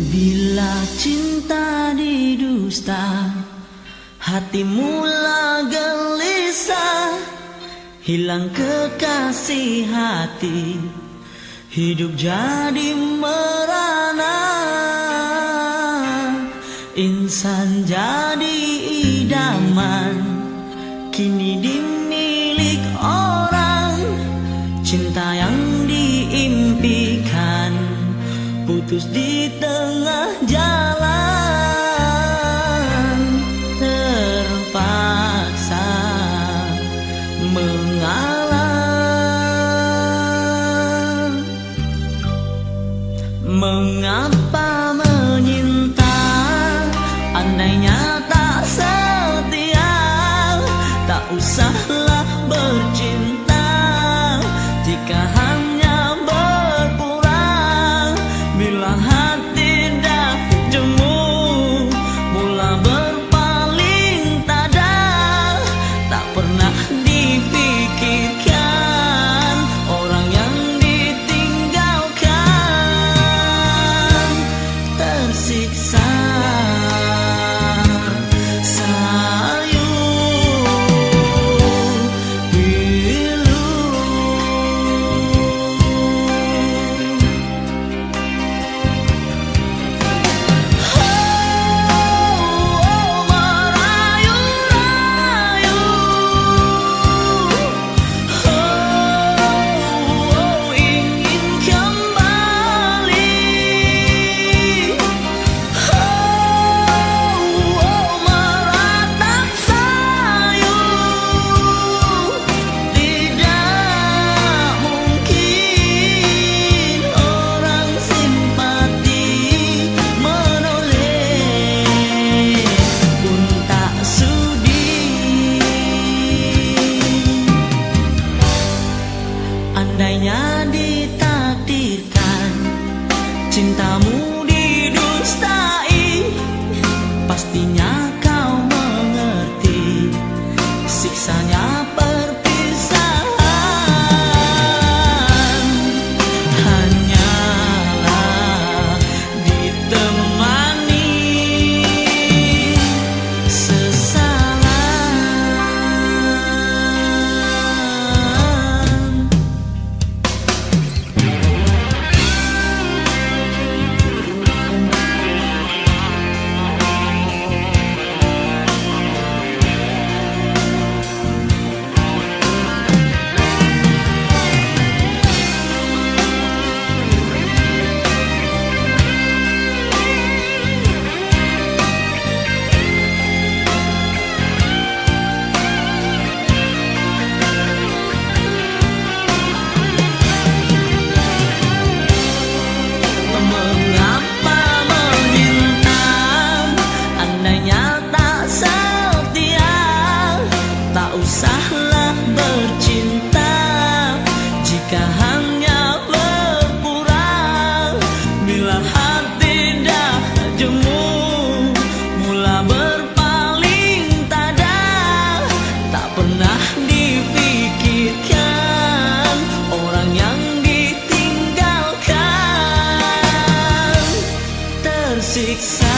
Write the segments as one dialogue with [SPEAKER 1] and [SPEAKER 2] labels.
[SPEAKER 1] Bila cinta didusta, hati mula gelisah, hilang kekasih hati, hidup jadi merana. Insan jadi idaman, kini dimilik orang. Cinta yang diimpikan putus di tengah jalan, terpaksa mengalah. Mengapa menyinta, andainya tak setia, tak usahlah bercinta jika hanya berkurang. Bila hati dah jemu, mula berpaling tada, tak pernah dipikirkan orang yang ditinggalkan. Tersiksa andainya ditakdirkan cintamu didustai, pastinya kau mengerti siksanya perpisahan. Hanyalah ditemani sesalan. Usahlah bercinta jika hanya berkurang. Bila hati dah jemu, mula berpaling tada, tak pernah dipikirkan orang yang ditinggalkan. Tersiksa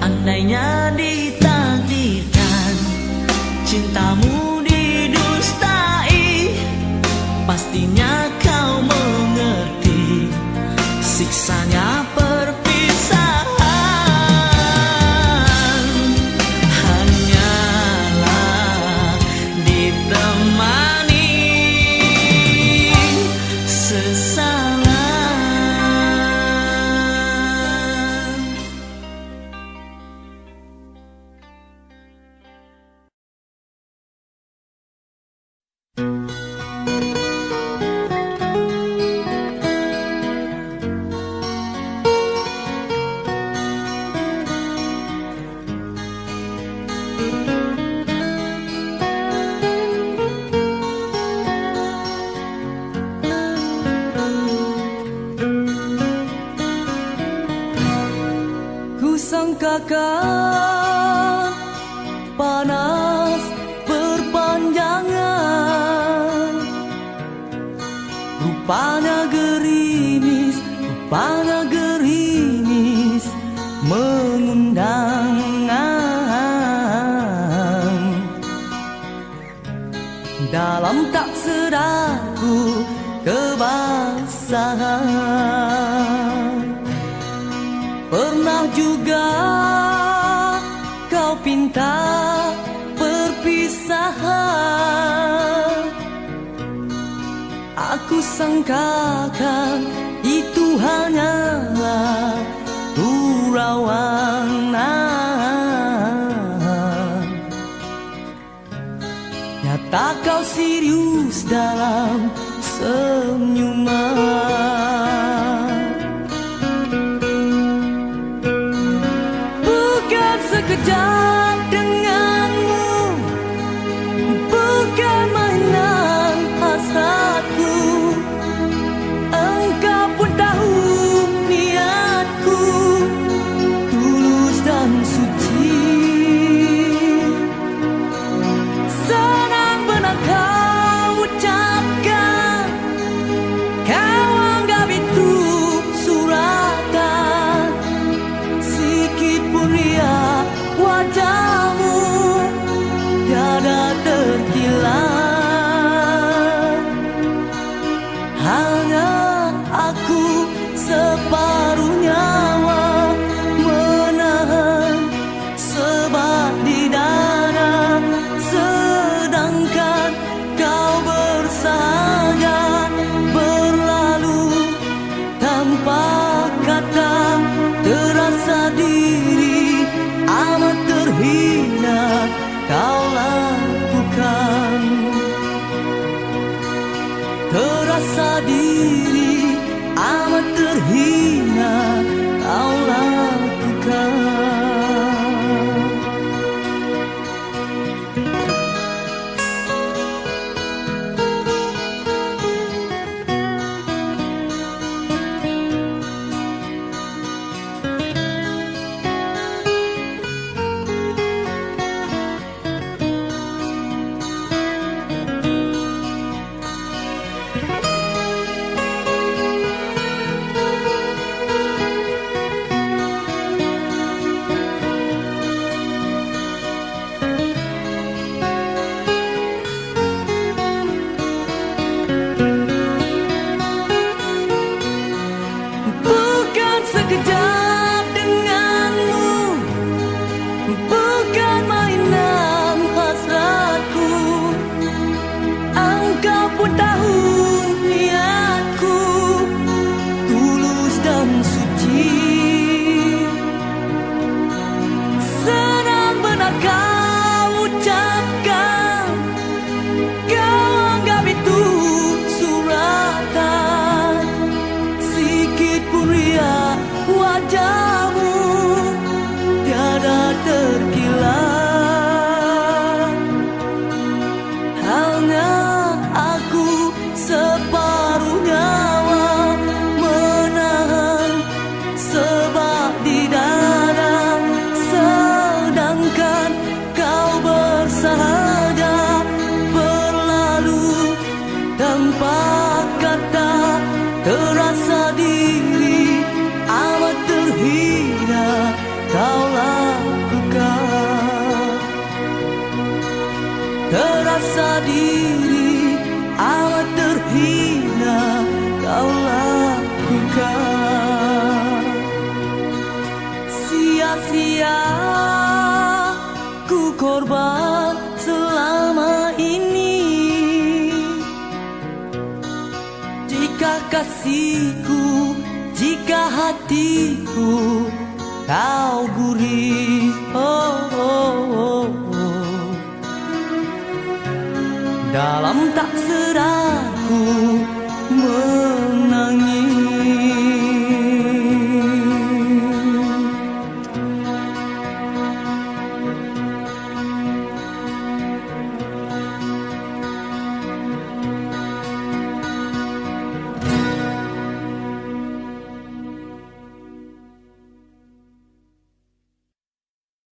[SPEAKER 1] andainya ditakdirkan cintamu didustai, pastinya kau mengerti siksanya perpisahan. Hanyalah ditemani rupanya gerimis mengundang. Dalam tak sedarku kebasahan, pernah juga kau pinta perpisahan. Aku sangkakan itu hanyalah gurauan. Nyata kau serius dalam senyuman. Bukan sekejap denganmu, bukan mainan hasratku. Engkau pun tahu niatku tulus dan suci. Senang benar kau ucapkan, kau anggap itu suratan. Sikit pun riak wajahmu tiada terkilat. Hanya aku separuh nyawa menahan sebab di dada, sedangkan kau bersahaja berlalu tanpa kata. Terasa diri amat terhina kau lakukan. Terasa diri amat terhina kau lakukan. Sekejap denganmu, bukan mainan hasratku. Engkau pun tahu niatku tulus dan suci. Senang benar kau ucapkan, kau anggap itu suratan. Sikit pun riak wajahmu tiada terkilat. Hanya aku separuh nyawa menahan sebab di dada, sedangkan kau bersahaja berlalu tanpa kata. Terasa diri amat terhina kau lakukan. Terasa diri amat terhina kau lakukan. Sia-sia ku korban selama ini. Jika kasihku, jika hatiku kau gurih, dalam tak sedar